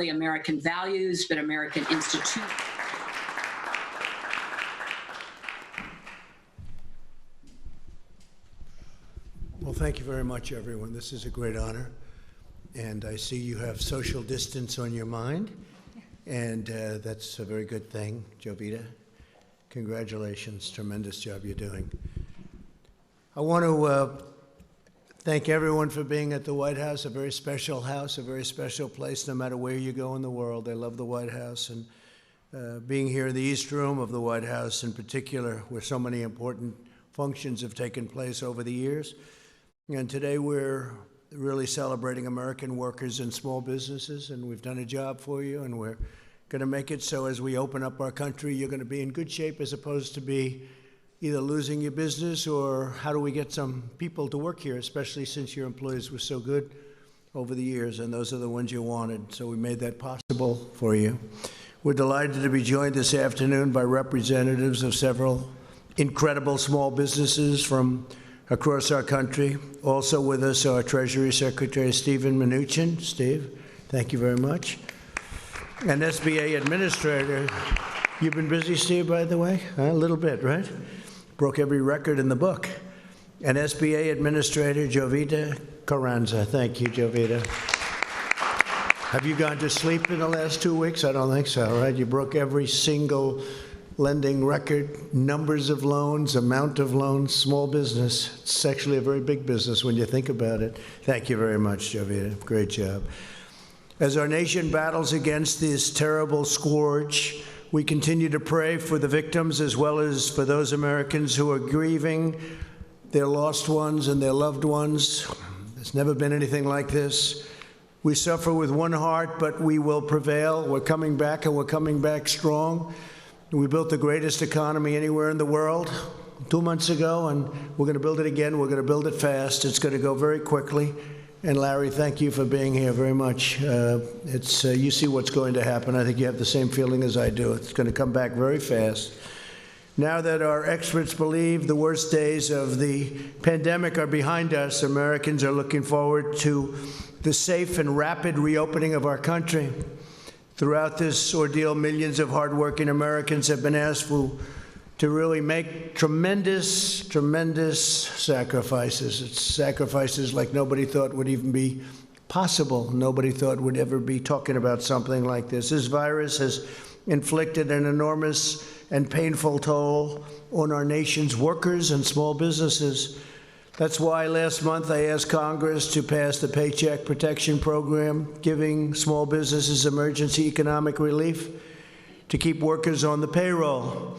American values, but American institutions. Well, thank you very much, everyone. This is a great honor. And I see you have social distance on your mind, and that's a very good thing. Jovita, congratulations. Tremendous job you're doing. I want to thank everyone for being at the White House, a very special house, a very special place, no matter where you go in the world. I love the White House, and being here in the East Room of the White House in particular, where so many important functions have taken place over the years. And today we're really celebrating American workers and small businesses, and we've done a job for you, and we're going to make it so as we open up our country, you're going to be in good shape as opposed to be either losing your business or how do we get some people to work here, especially since your employees were so good over the years, and those are the ones you wanted. So we made that possible for you. We're delighted to be joined this afternoon by representatives of several incredible small businesses from across our country. Also with us, our Treasury Secretary, Stephen Mnuchin. Steve, thank you very much. And SBA Administrator. You've been busy, Steve, by the way? A little bit, right? Broke every record in the book. And SBA Administrator, Jovita Carranza. Thank you, Jovita. Have you gone to sleep in the last 2 weeks? I don't think so, right? You broke every single lending record, numbers of loans, amount of loans, small business. It's actually a very big business when you think about it. Thank you very much, Jovita. Great job. As our nation battles against this terrible scourge, we continue to pray for the victims as well as for those Americans who are grieving their lost ones and their loved ones. There's never been anything like this. We suffer with one heart, but we will prevail. We're coming back, and we're coming back strong. We built the greatest economy anywhere in the world 2 months ago, and we're going to build it again. We're going to build it fast. It's going to go very quickly. And Larry, thank you for being here very much. You see what's going to happen. I think you have the same feeling as I do. It's going to come back very fast. Now that our experts believe the worst days of the pandemic are behind us, Americans are looking forward to the safe and rapid reopening of our country. Throughout this ordeal, millions of hardworking Americans have been asked to really make tremendous, tremendous sacrifices. It's sacrifices like nobody thought would even be possible. Nobody thought would ever be talking about something like this. This virus has inflicted an enormous and painful toll on our nation's workers and small businesses. That's why last month I asked Congress to pass the Paycheck Protection Program, giving small businesses emergency economic relief to keep workers on the payroll.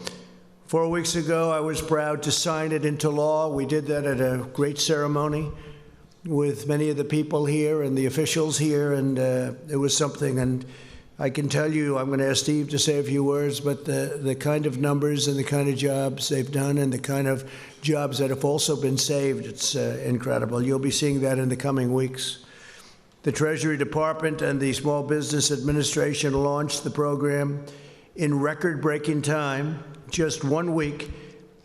4 weeks ago, I was proud to sign it into law. We did that at a great ceremony with many of the people here and the officials here, and it was something. And I can tell you, I'm going to ask Steve to say a few words, but the kind of numbers and the kind of jobs they've done and the kind of jobs that have also been saved, it's incredible. You'll be seeing that in the coming weeks. The Treasury Department and the Small Business Administration launched the program in record-breaking time, just 1 week.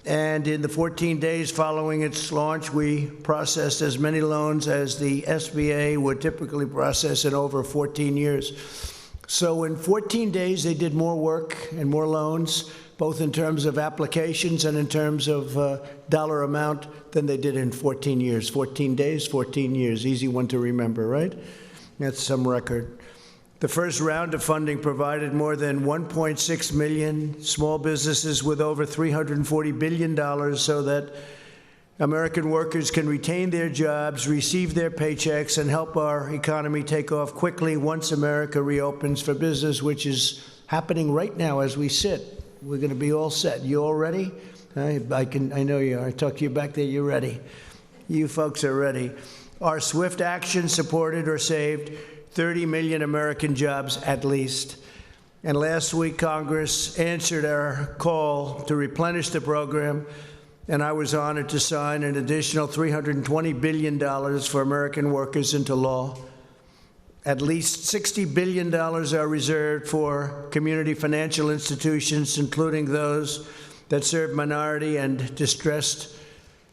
And in the 14 days following its launch, we processed as many loans as the SBA would typically process in over 14 years. So in 14 days, they did more work and more loans, both in terms of applications and in terms of dollar amount, than they did in 14 years. 14 days, 14 years. Easy one to remember, right? That's some record. The first round of funding provided more than 1.6 million small businesses with over $340 billion so that American workers can retain their jobs, receive their paychecks, and help our economy take off quickly once America reopens for business, which is happening right now as we sit. We're going to be all set. You all ready? I know you are. I talked to you back there. You're ready. You folks are ready. Our swift action supported or saved 30 million American jobs at least. And last week, Congress answered our call to replenish the program, and I was honored to sign an additional $320 billion for American workers into law. At least $60 billion are reserved for community financial institutions, including those that serve minority and distressed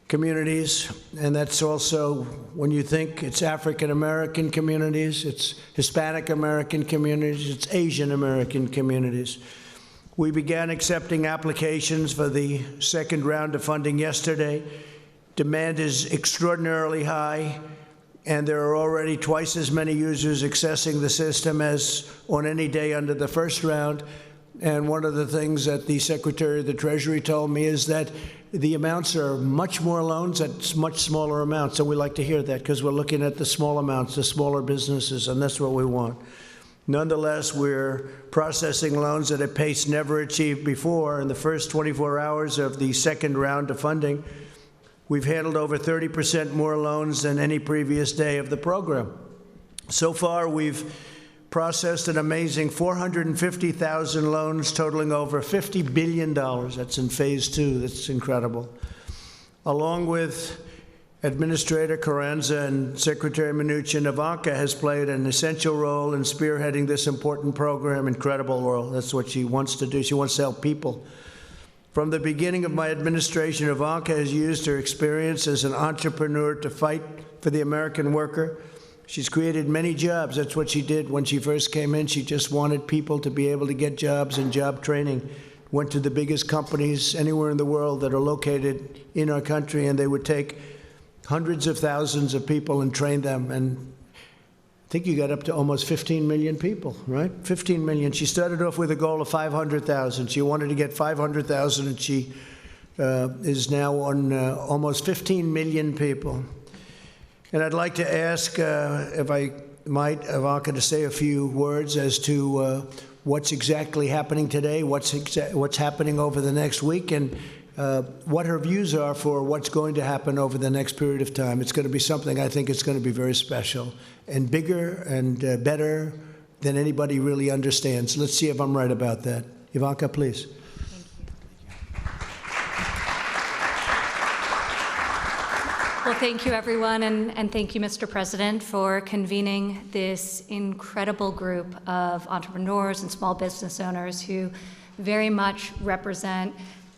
communities, and that's also, when you think it's African American communities, it's Hispanic American communities, it's Asian American communities. We began accepting applications for the second round of funding yesterday. Demand is extraordinarily high, and there are already twice as many users accessing the system as on any day under the first round. And one of the things that the Secretary of the Treasury told me is that the amounts are much more loans at much smaller amounts. And we like to hear that because we're looking at the small amounts, the smaller businesses, and that's what we want. Nonetheless, we're processing loans at a pace never achieved before. In the first 24 hours of the second round of funding, we've handled over 30% more loans than any previous day of the program. So far, we've processed an amazing 450,000 loans totaling over $50 billion. That's in phase 2. That's incredible. Along with Administrator Carranza and Secretary Mnuchin, Ivanka has played an essential role in spearheading this important program. Incredible role. That's what she wants to do. She wants to help people. From the beginning of my administration, Ivanka has used her experience as an entrepreneur to fight for the American worker. She's created many jobs. That's what she did when she first came in. She just wanted people to be able to get jobs and job training. Went to the biggest companies anywhere in the world that are located in our country, and they would take hundreds of thousands of people and train them. And I think you got up to almost 15 million people, right? 15 million. She started off with a goal of 500,000. She wanted to get 500,000, and she is now on almost 15 million people. And I'd like to ask, if I might, Ivanka, to say a few words as to what's exactly happening today, what's happening over the next week, and what her views are for what's going to happen over the next period of time. It's going to be something I think it's going to be very special and bigger and better than anybody really understands. Let's see if I'm right about that. Ivanka, please. Well, thank you, everyone, and thank you, Mr. President, for convening this incredible group of entrepreneurs and small business owners who very much represent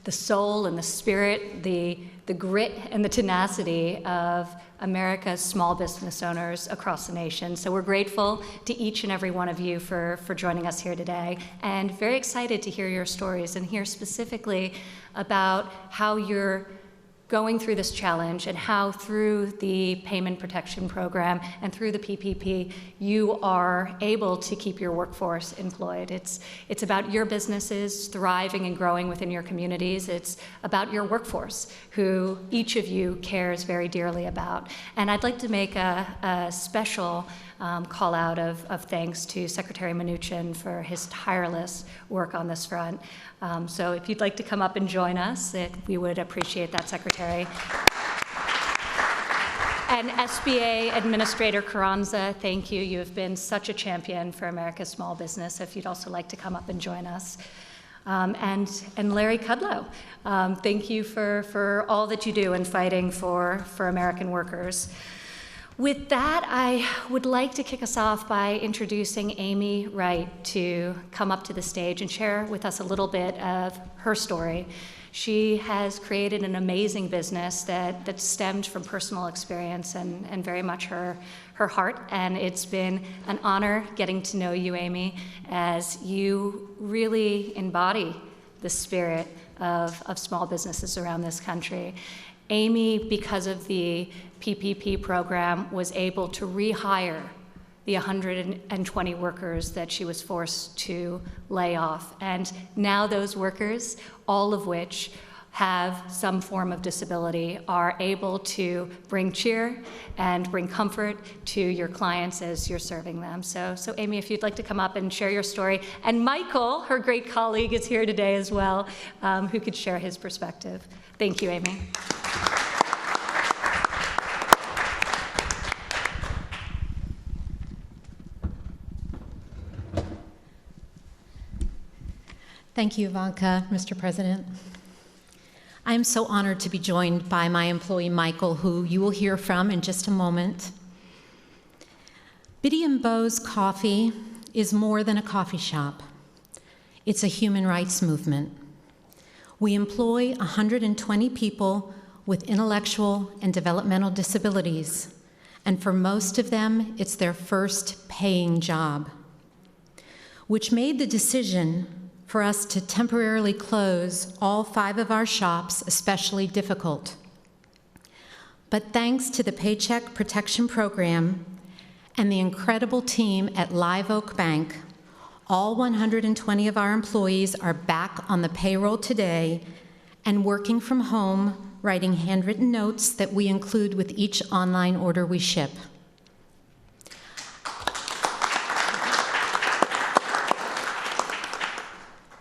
the soul and the spirit, the grit and the tenacity of America's small business owners across the nation. So we're grateful to each and every one of you for joining us here today, and very excited to hear your stories and hear specifically about how you're going through this challenge and how through the Payment Protection Program and through the PPP, you are able to keep your workforce employed. It's about your businesses thriving and growing within your communities. It's about your workforce, who each of you cares very dearly about. And I'd like to make a special call out of thanks to Secretary Mnuchin for his tireless work on this front. So if you'd like to come up and join us, we would appreciate that, Secretary. And SBA Administrator Carranza, thank you. You have been such a champion for America's small business. If you'd also like to come up and join us. And Larry Kudlow, thank you for all that you do in fighting for American workers. With that, I would like to kick us off by introducing Amy Wright to come up to the stage and share with us a little bit of her story. She has created an amazing business that stemmed from personal experience and very much her heart. And it's been an honor getting to know you, Amy, as you really embody the spirit of small businesses around this country. Amy, because of the PPP program, was able to rehire the 120 workers that she was forced to lay off. And now those workers, all of which have some form of disability, are able to bring cheer and bring comfort to your clients as you're serving them. So Amy, if you'd like to come up and share your story. And Michael, her great colleague, is here today as well, who could share his perspective. Thank you, Amy. Thank you, Ivanka, Mr. President. I'm so honored to be joined by my employee, Michael, who you will hear from in just a moment. Biddy and Beau's Coffee is more than a coffee shop. It's a human rights movement. We employ 120 people with intellectual and developmental disabilities, and for most of them, it's their first paying job, which made the decision for us to temporarily close all 5 of our shops especially difficult. But thanks to the Paycheck Protection Program and the incredible team at Live Oak Bank, all 120 of our employees are back on the payroll today and working from home, writing handwritten notes that we include with each online order we ship.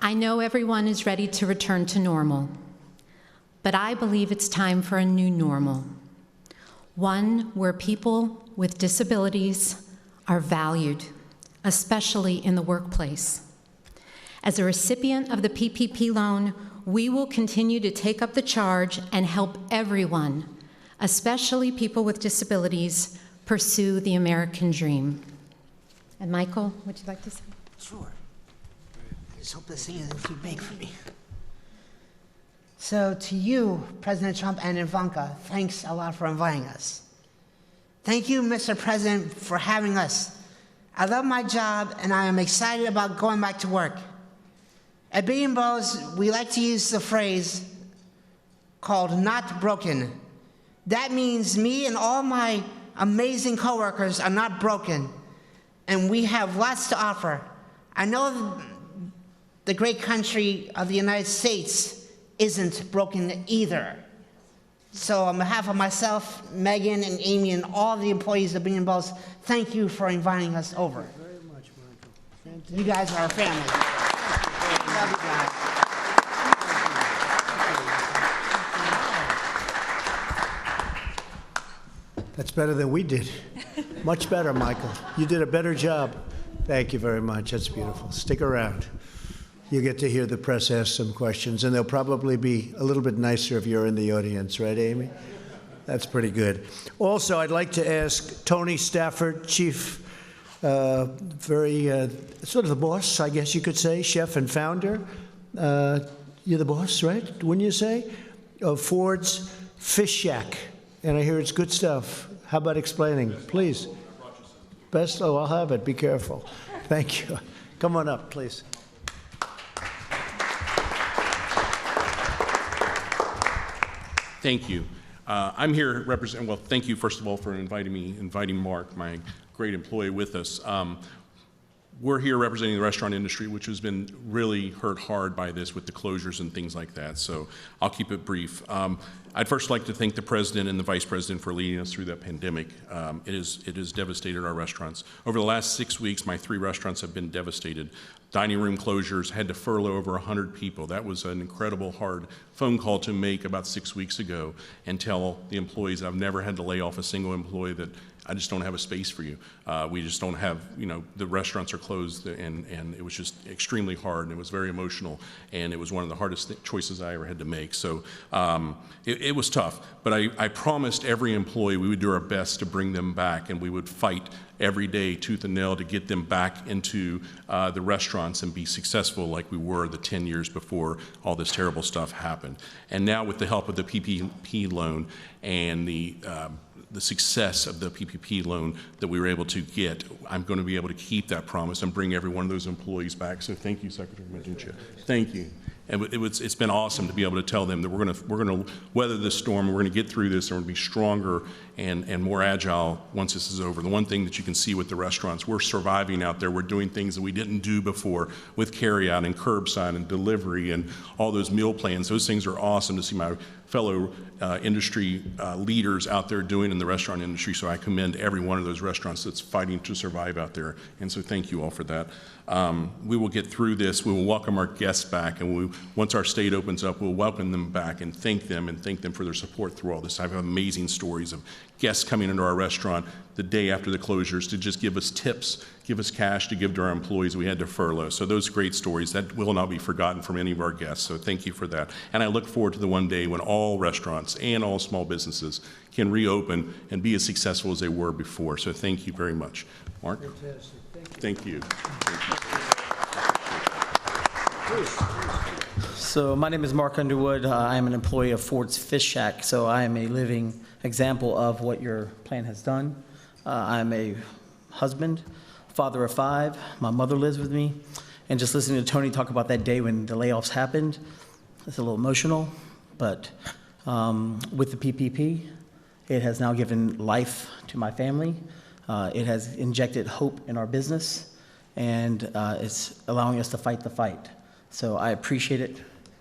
I know everyone is ready to return to normal, but I believe it's time for a new normal, one where people with disabilities are valued, especially in the workplace. As a recipient of the PPP loan, we will continue to take up the charge and help everyone, especially people with disabilities, pursue the American dream. And Michael, would you like to say? Sure. I just hope this thing isn't too big for me. So to you, President Trump and Ivanka, thanks a lot for inviting us. Thank you, Mr. President, for having us. I love my job, and I am excited about going back to work. At Bean Bros, we like to use the phrase called not broken. That means me and all my amazing coworkers are not broken, and we have lots to offer. I know the great country of the United States isn't broken either. So on behalf of myself, Megan, and Amy, and all the employees of Bean Bros, thank you for inviting us over. Thank you very much, Michael. You guys are our family. Love you guys. That's better than we did. Much better, Michael. You did a better job. Thank you very much. That's beautiful. Stick around. You get to hear the press ask some questions, and they'll probably be a little bit nicer if you're in the audience, right, Amy? That's pretty good. Also, I'd like to ask Tony Stafford, Chief, sort of the boss, I guess you could say, chef and founder. You're the boss, right? Wouldn't you say? Of Ford's Fish Shack. And I hear it's good stuff. How about explaining, please? Best? Oh, I'll have it. Be careful. Thank you. Come on up, please. Thank you. I'm here representing, well, thank you, first of all, for inviting Mark, my great employee, with us. We're here representing the restaurant industry, which has been really hurt hard by this with the closures and things like that, so I'll keep it brief. I'd first like to thank the President and the Vice President for leading us through that pandemic. It has devastated our restaurants. Over the last 6 weeks, my 3 restaurants have been devastated. Dining room closures, had to furlough over 100 people. That was an incredible hard phone call to make about 6 weeks ago and tell the employees I've never had to lay off a single employee that I just don't have a space for you. We just don't have, the restaurants are closed, and it was just extremely hard, and it was very emotional, and it was one of the hardest choices I ever had to make. So it was tough, but I promised every employee we would do our best to bring them back, and we would fight every day, tooth and nail, to get them back into the restaurants and be successful like we were the 10 years before all this terrible stuff happened. And now with the help of the PPP loan and the success of the PPP loan that we were able to get, I'm going to be able to keep that promise and bring every one of those employees back. So thank you, Secretary Meduncha. Thank you. And it's been awesome to be able to tell them that we're going to weather this storm, and we're going to get through this, and we're going to be stronger and more agile once this is over. The one thing that you can see with the restaurants, we're surviving out there. We're doing things that we didn't do before with carryout and curbside and delivery and all those meal plans. Those things are awesome to see my fellow industry leaders out there doing in the restaurant industry. So I commend every one of those restaurants that's fighting to survive out there. And so thank you all for that. We will get through this. We will welcome our guests back, and once our state opens up, we'll welcome them back and thank them for their support through all this. I have amazing stories of guests coming into our restaurant the day after the closures to just give us tips, give us cash to give to our employees we had to furlough. So those great stories, that will not be forgotten from any of our guests. So thank you for that. And I look forward to the one day when all restaurants and all small businesses can reopen and be as successful as they were before. So thank you very much. Mark? Fantastic. Thank you. Thank you. Please. So my name is Mark Underwood. I am an employee of Ford's Fish Shack, so I am a living example of what your plan has done. I'm a husband, father of 5. My mother lives with me. And just listening to Tony talk about that day when the layoffs happened, it's a little emotional, but with the PPP, it has now given life to my family. It has injected hope in our business, and it's allowing us to fight the fight. So I appreciate it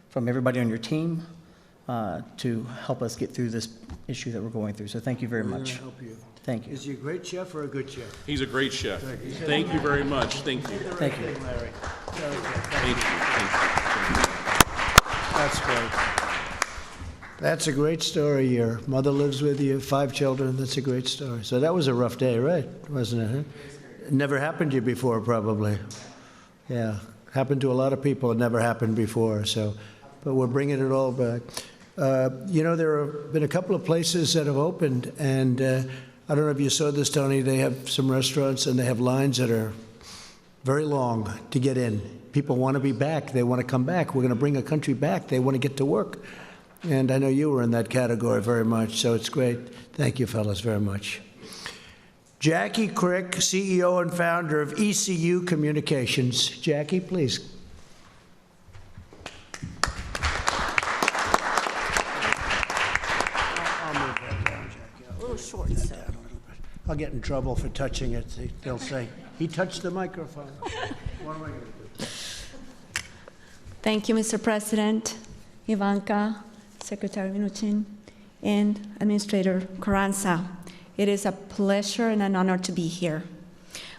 from everybody on your team to help us get through this issue that we're going through. So thank you very much. Help you. Thank you. Is he a great chef or a good chef? He's a great chef. Thank you very much. Thank you. Thank you. Larry. Thank you. That's great. That's a great story. Your mother lives with you, 5 children. That's a great story. So that was a rough day, right? Wasn't it? Huh? It never happened to you before, probably. Yeah. Happened to a lot of people. It never happened before. So, but we're bringing it all back. You know, there have been a couple of places that have opened, and I don't know if you saw this, Tony. They have some restaurants, and they have lines that are very long to get in. People want to be back. They want to come back. We're going to bring a country back. They want to get to work. And I know you were in that category very much, so it's great. Thank you, fellas, very much. Jackie Crick, CEO and founder of ECU Communications. Jackie, please. I'll move that down, Jackie. A little short, so. I'll get in trouble for touching it. They'll say, he touched the microphone. What am I going to do? Thank you, Mr. President, Ivanka, Secretary Minuchin, and Administrator Carranza. It is a pleasure and an honor to be here.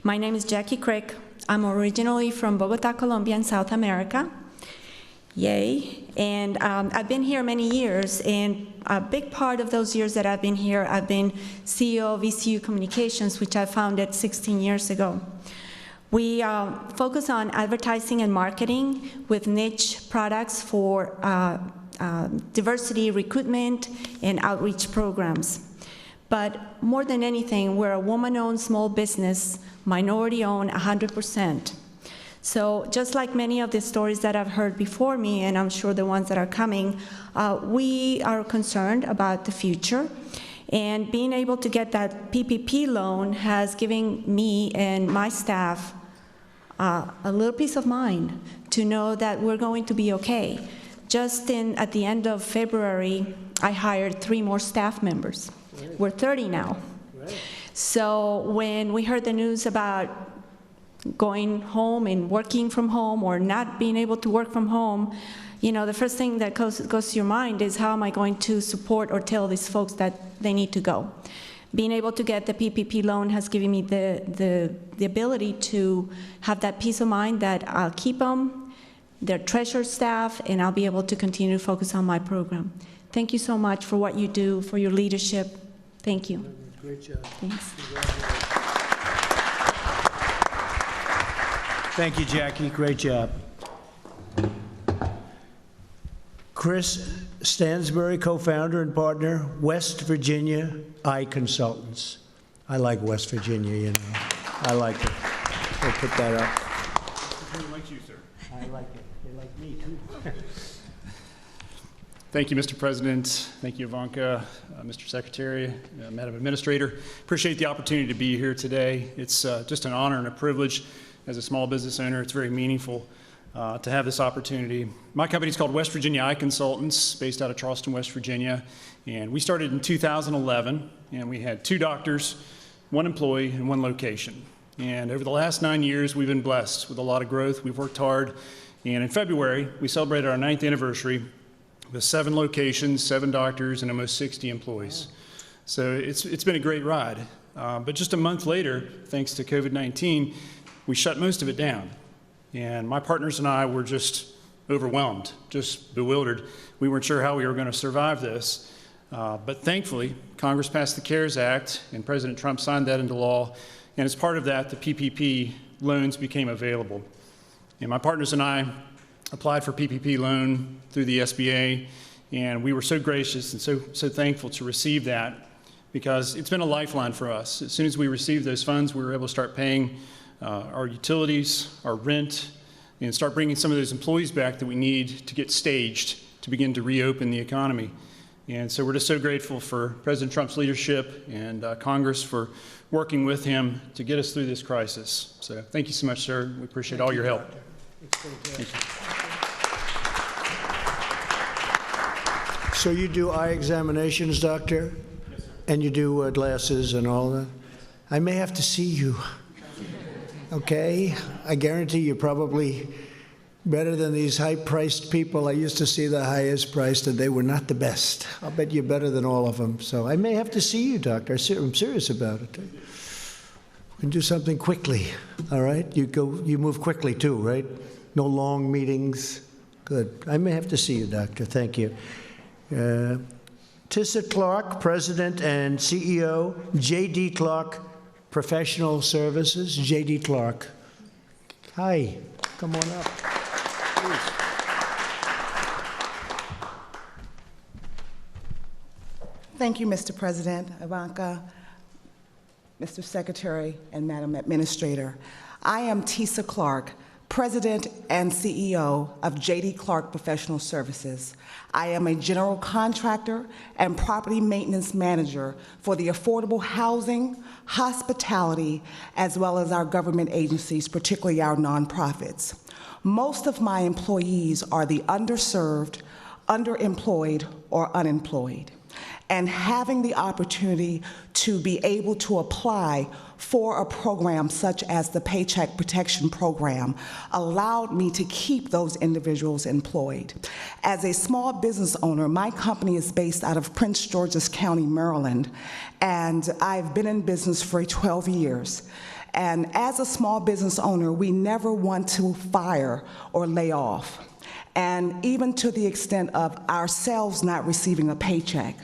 My name is Jackie Crick. I'm originally from Bogota, Colombia, in South America. Yay. And I've been here many years, and a big part of those years that I've been here, I've been CEO of ECU Communications, which I founded 16 years ago. We focus on advertising and marketing with niche products for diversity recruitment and outreach programs. But more than anything, we're a woman-owned small business, minority-owned 100%. So just like many of the stories that I've heard before me, and I'm sure the ones that are coming, we are concerned about the future. And being able to get that PPP loan has given me and my staff a little peace of mind to know that we're going to be okay. Just at the end of February, I hired 3 more staff members. We're 30 now. So when we heard the news about going home and working from home or not being able to work from home, you know, the first thing that goes to your mind is, how am I going to support or tell these folks that they need to go? Being able to get the PPP loan has given me the ability to have that peace of mind that I'll keep them, their treasured staff, and I'll be able to continue to focus on my program. Thank you so much for what you do, for your leadership. Thank you. Great job. Thanks. Thank you, Jackie. Great job. Chris Stansbury, co-founder and partner, West Virginia Eye Consultants. I like West Virginia, you know. I like it. We'll put that up. They like you, sir. I like it. They like me, too. Thank you, Mr. President. Thank you, Ivanka, Mr. Secretary, Madam Administrator. Appreciate the opportunity to be here today. It's just an honor and a privilege as a small business owner. It's very meaningful to have this opportunity. My company is called West Virginia Eye Consultants, based out of Charleston, West Virginia. And we started in 2011, and we had 2 doctors, 1 employee, and 1 location. And over the last 9 years, we've been blessed with a lot of growth. We've worked hard. And in February, we celebrated our 9th anniversary with 7 locations, 7 doctors, and almost 60 employees. So it's been a great ride. But just a month later, thanks to COVID-19, we shut most of it down. And my partners and I were just overwhelmed, just bewildered. We weren't sure how we were going to survive this. But thankfully, Congress passed the CARES Act, and President Trump signed that into law. And as part of that, the PPP loans became available. And my partners and I applied for PPP loan through the SBA, and we were so gracious and so thankful to receive that, because it's been a lifeline for us. As soon as we received those funds, we were able to start paying our utilities, our rent, and start bringing some of those employees back that we need to get staged to begin to reopen the economy. And so we're just so grateful for President Trump's leadership and Congress for working with him to get us through this crisis. So thank you so much, sir. We appreciate all your help. Thank you. So you do eye examinations, doctor? Yes, sir. And you do glasses and all that? I may have to see you. Okay? I guarantee you're probably better than these high-priced people. I used to see the highest priced, and they were not the best. I'll bet you're better than all of them. So I may have to see you, doctor. I'm serious about it. We can do something quickly, all right? You move quickly, too, right? No long meetings. Good. I may have to see you, doctor. Thank you. Tissa Clark, President and CEO, J.D. Clark Professional Services. J.D. Clark. Hi. Come on up. Please. Thank you, Mr. President, Ivanka, Mr. Secretary, and Madam Administrator. I am Tissa Clark, President and CEO of J.D. Clark Professional Services. I am a general contractor and property maintenance manager for the affordable housing, hospitality, as well as our government agencies, particularly our nonprofits. Most of my employees are the underserved, underemployed, or unemployed. And having the opportunity to be able to apply for a program such as the Paycheck Protection Program allowed me to keep those individuals employed. As a small business owner, my company is based out of Prince George's County, Maryland, and I've been in business for 12 years. And as a small business owner, we never want to fire or lay off, and even to the extent of ourselves not receiving a paycheck.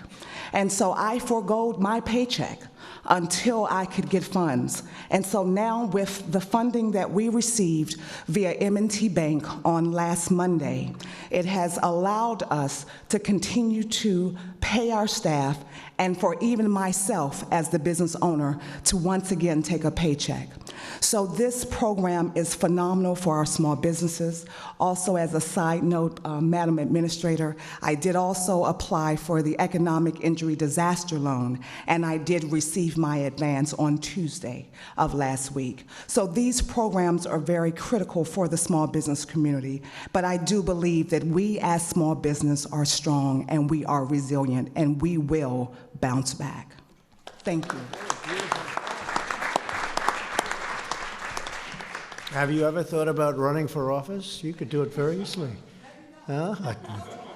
And so I forgoed my paycheck until I could get funds. And so now with the funding that we received via M&T Bank on last Monday, it has allowed us to continue to pay our staff and for even myself as the business owner to once again take a paycheck. So this program is phenomenal for our small businesses. Also, as a side note, Madam Administrator, I did also apply for the Economic Injury Disaster Loan, and I did receive my advance on Tuesday of last week. So these programs are very critical for the small business community, but I do believe that we as small business are strong and we are resilient and we will bounce back. Thank you. Have you ever thought about running for office? You could do it very easily.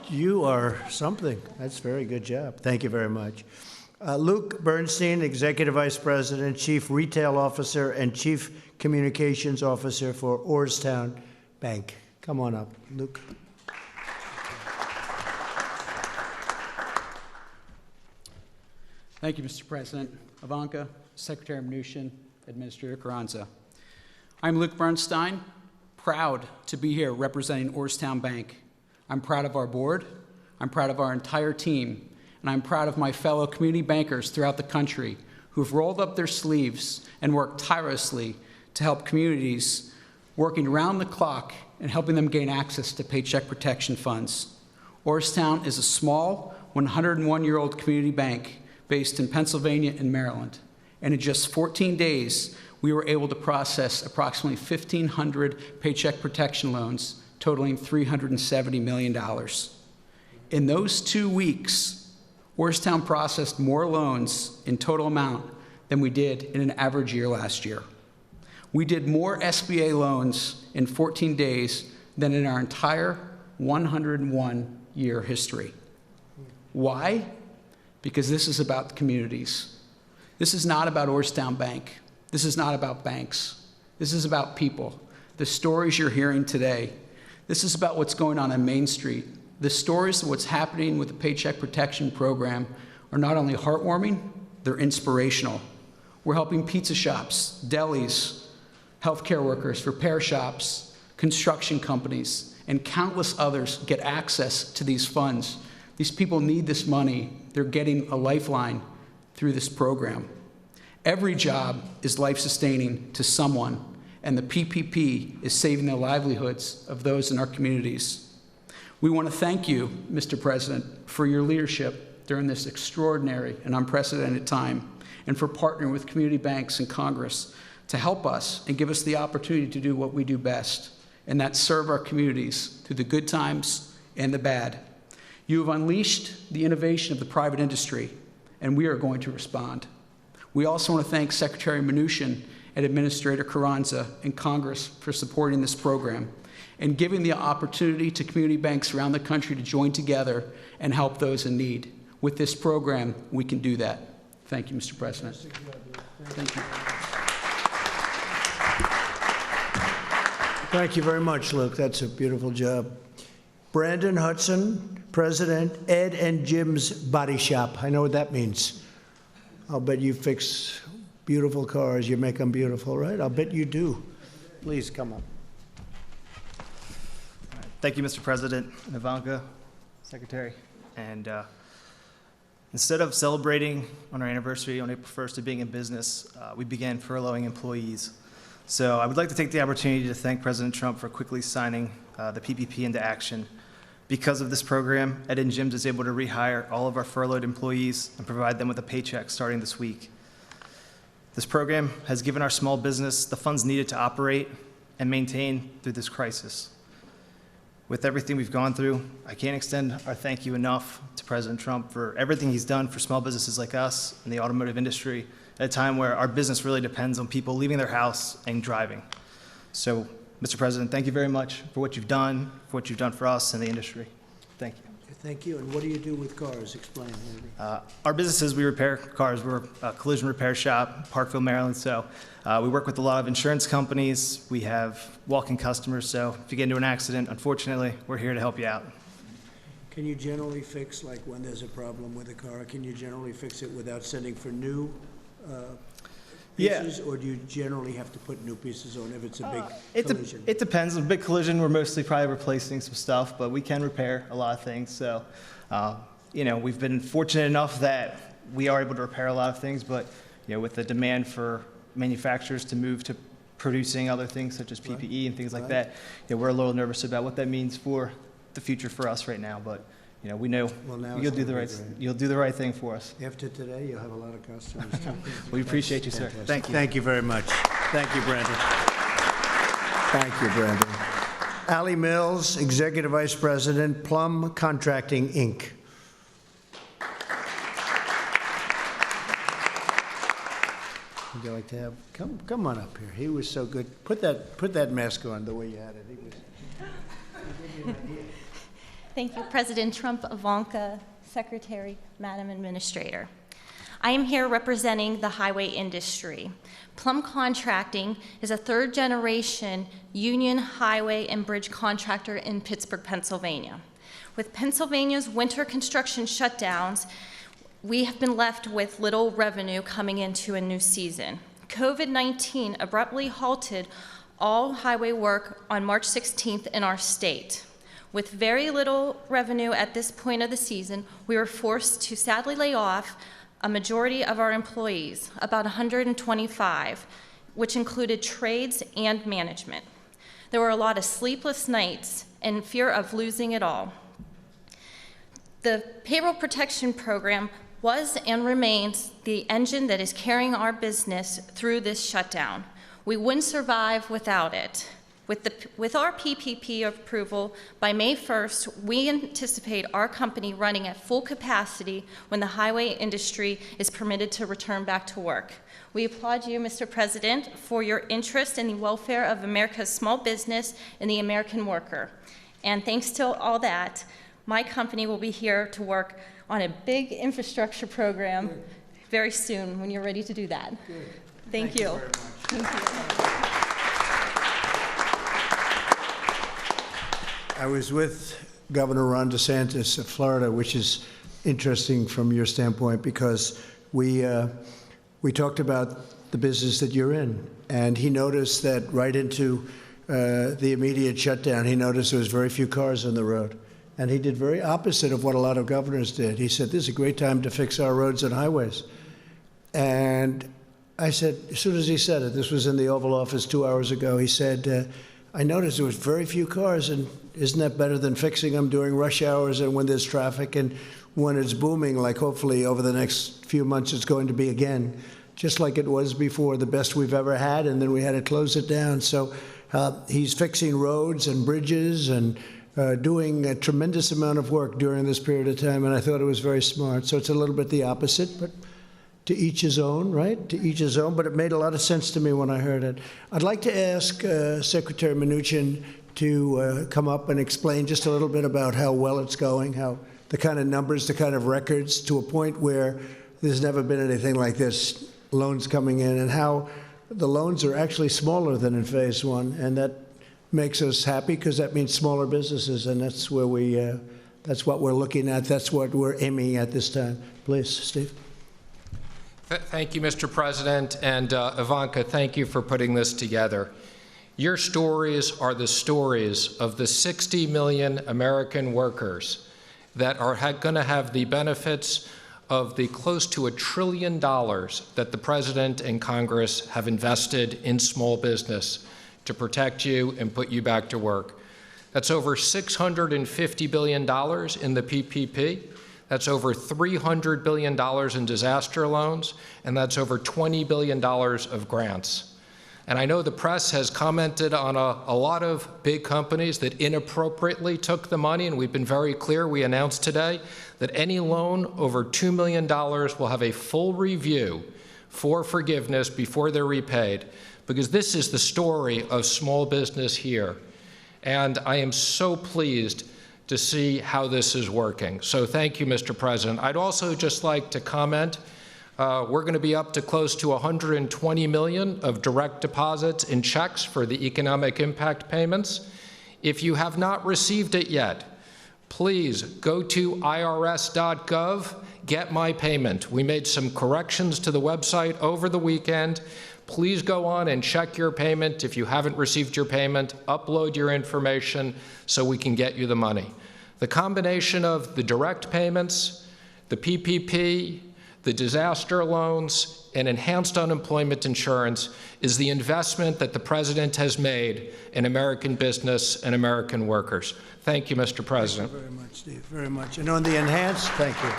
You are something. That's a very good job. Thank you very much. Luke Bernstein, Executive Vice President, Chief Retail Officer, and Chief Communications Officer for Orrstown Bank. Come on up, Luke. Thank you, Mr. President. Ivanka, Secretary Mnuchin, Administrator Carranza. I'm Luke Bernstein, proud to be here representing Orrstown Bank. I'm proud of our board, I'm proud of our entire team, and I'm proud of my fellow community bankers throughout the country who've rolled up their sleeves and worked tirelessly to help communities working around the clock and helping them gain access to paycheck protection funds. Orrstown is a small 101-year-old community bank based in Pennsylvania and Maryland, and in just 14 days, we were able to process approximately 1,500 paycheck protection loans totaling $370 million. In those 2 weeks, Orrstown processed more loans in total amount than we did in an average year last year. We did more SBA loans in 14 days than in our entire 101-year history. Why? Because this is about the communities. This is not about Orrstown Bank. This is not about banks. This is about people. The stories you're hearing today, this is about what's going on Main Street. The stories of what's happening with the Paycheck Protection Program are not only heartwarming, they're inspirational. We're helping pizza shops, delis, healthcare workers, repair shops, construction companies, and countless others get access to these funds. These people need this money. They're getting a lifeline through this program. Every job is life-sustaining to someone, and the PPP is saving the livelihoods of those in our communities. We want to thank you, Mr. President, for your leadership during this extraordinary and unprecedented time, and for partnering with community banks and Congress to help us and give us the opportunity to do what we do best, and that's serve our communities through the good times and the bad. You have unleashed the innovation of the private industry, and we are going to respond. We also want to thank Secretary Mnuchin and Administrator Carranza and Congress for supporting this program and giving the opportunity to community banks around the country to join together and help those in need. With this program, we can do that. Thank you, Mr. President. Thank you. Thank you very much, Luke. That's a beautiful job. Brandon Hudson, President, Ed and Jim's Body Shop. I know what that means. I'll bet you fix beautiful cars. You make them beautiful, right? I'll bet you do. Please come up. Thank you, Mr. President, and Ivanka, Secretary. And instead of celebrating on our anniversary on April 1st of being in business, we began furloughing employees. So I would like to take the opportunity to thank President Trump for quickly signing the PPP into action. Because of this program, Ed and Jim's is able to rehire all of our furloughed employees and provide them with a paycheck starting this week. This program has given our small business the funds needed to operate and maintain through this crisis. With everything we've gone through, I can't extend our thank you enough to President Trump for everything he's done for small businesses like us in the automotive industry at a time where our business really depends on people leaving their house and driving. So, Mr. President, thank you very much for what you've done for us and the industry. Thank you. Thank you. And what do you do with cars? Explain. Our businesses, we repair cars. We're a collision repair shop, Parkville, Maryland. So we work with a lot of insurance companies. We have walk-in customers. So if you get into an accident, unfortunately, we're here to help you out. Can you generally fix, like when there's a problem with a car, can you generally fix it without sending for new pieces? Or do you generally have to put new pieces on if it's a big collision? It depends. With a big collision, we're mostly probably replacing some stuff, but we can repair a lot of things. So, we've been fortunate enough that we are able to repair a lot of things, but, with the demand for manufacturers to move to producing other things such as PPE and things like that, we're a little nervous about what that means for the future for us right now. But, we know you'll do the right thing for us. After today, you'll have a lot of customers. We appreciate you, sir. Thank you. Thank you very much. Thank you, Brandon. Thank you, Brandon. Allie Mills, Executive Vice President, Plum Contracting, Inc. Would you like to have, come on up here. He was so good. Put that mask on the way you had it. He gave you an idea. Thank you, President Trump, Ivanka, Secretary, Madam Administrator. I am here representing the highway industry. Plum Contracting is a third-generation union highway and bridge contractor in Pittsburgh, Pennsylvania. With Pennsylvania's winter construction shutdowns, we have been left with little revenue coming into a new season. COVID-19 abruptly halted all highway work on March 16th in our state. With very little revenue at this point of the season, we were forced to sadly lay off a majority of our employees, about 125, which included trades and management. There were a lot of sleepless nights and fear of losing it all. The Payroll Protection Program was and remains the engine that is carrying our business through this shutdown. We wouldn't survive without it. With our PPP approval, by May 1st, we anticipate our company running at full capacity when the highway industry is permitted to return back to work. We applaud you, Mr. President, for your interest in the welfare of America's small business and the American worker. And thanks to all that, my company will be here to work on a big infrastructure program very soon when you're ready to do that. Good. Thank you. Very much. Thank you. I was with Governor Ron DeSantis of Florida, which is interesting from your standpoint because we talked about the business that you're in, and he noticed that right into the immediate shutdown, he noticed there was very few cars on the road, and he did very opposite of what a lot of governors did. He said, "This is a great time to fix our roads and highways," and I said, as soon as he said it, this was in the Oval Office 2 hours ago, he said, I noticed there was very few cars, and isn't that better than fixing them during rush hours and when there's traffic and when it's booming, like hopefully over the next few months it's going to be again, just like it was before, the best we've ever had, and then we had to close it down. So he's fixing roads and bridges and doing a tremendous amount of work during this period of time, and I thought it was very smart. So it's a little bit the opposite, but to each his own, right? To each his own, but it made a lot of sense to me when I heard it. I'd like to ask Secretary Mnuchin to come up and explain just a little bit about how well it's going, how the kind of numbers, the kind of records, to a point where there's never been anything like this, loans coming in, and how the loans are actually smaller than in phase one, and that makes us happy because that means smaller businesses, and that's where that's what we're looking at, that's what we're aiming at this time. Please, Steve. Thank you, Mr. President, and Ivanka, thank you for putting this together. Your stories are the stories of the 60 million American workers that are going to have the benefits of the close to $1 trillion that the President and Congress have invested in small business to protect you and put you back to work. That's over $650 billion in the PPP. That's over $300 billion in disaster loans, and that's over $20 billion of grants. And I know the press has commented on a lot of big companies that inappropriately took the money, and we've been very clear. We announced today that any loan over $2 million will have a full review for forgiveness before they're repaid, because this is the story of small business here. And I am so pleased to see how this is working. So thank you, Mr. President. I'd also just like to comment, we're going to be up to close to 120 million of direct deposits and checks for the economic impact payments. If you have not received it yet, please go to irs.gov, get my payment. We made some corrections to the website over the weekend. Please go on and check your payment. If you haven't received your payment, upload your information so we can get you the money. The combination of the direct payments, the PPP, the disaster loans, and enhanced unemployment insurance is the investment that the President has made in American business and American workers. Thank you, Mr. President. Thank you very much, Steve, very much. And on the enhanced, thank you.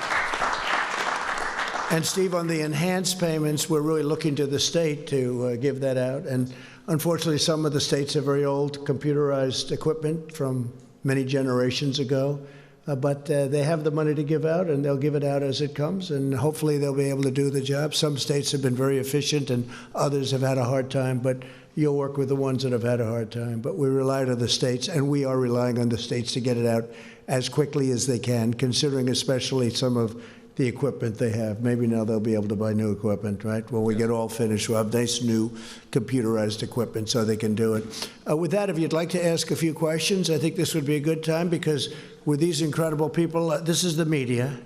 And Steve, on the enhanced payments, we're really looking to the state to give that out. And unfortunately, some of the states have very old computerized equipment from many generations ago. But they have the money to give out, and they'll give it out as it comes, and hopefully they'll be able to do the job. Some states have been very efficient, and others have had a hard time, but you'll work with the ones that have had a hard time. But we rely on the states, and we are relying on the states to get it out as quickly as they can, considering especially some of the equipment they have. Maybe now they'll be able to buy new equipment, right? When we get all finished, we'll have nice new computerized equipment so they can do it. With that, if you'd like to ask a few questions, I think this would be a good time, because with these incredible people, this is the media.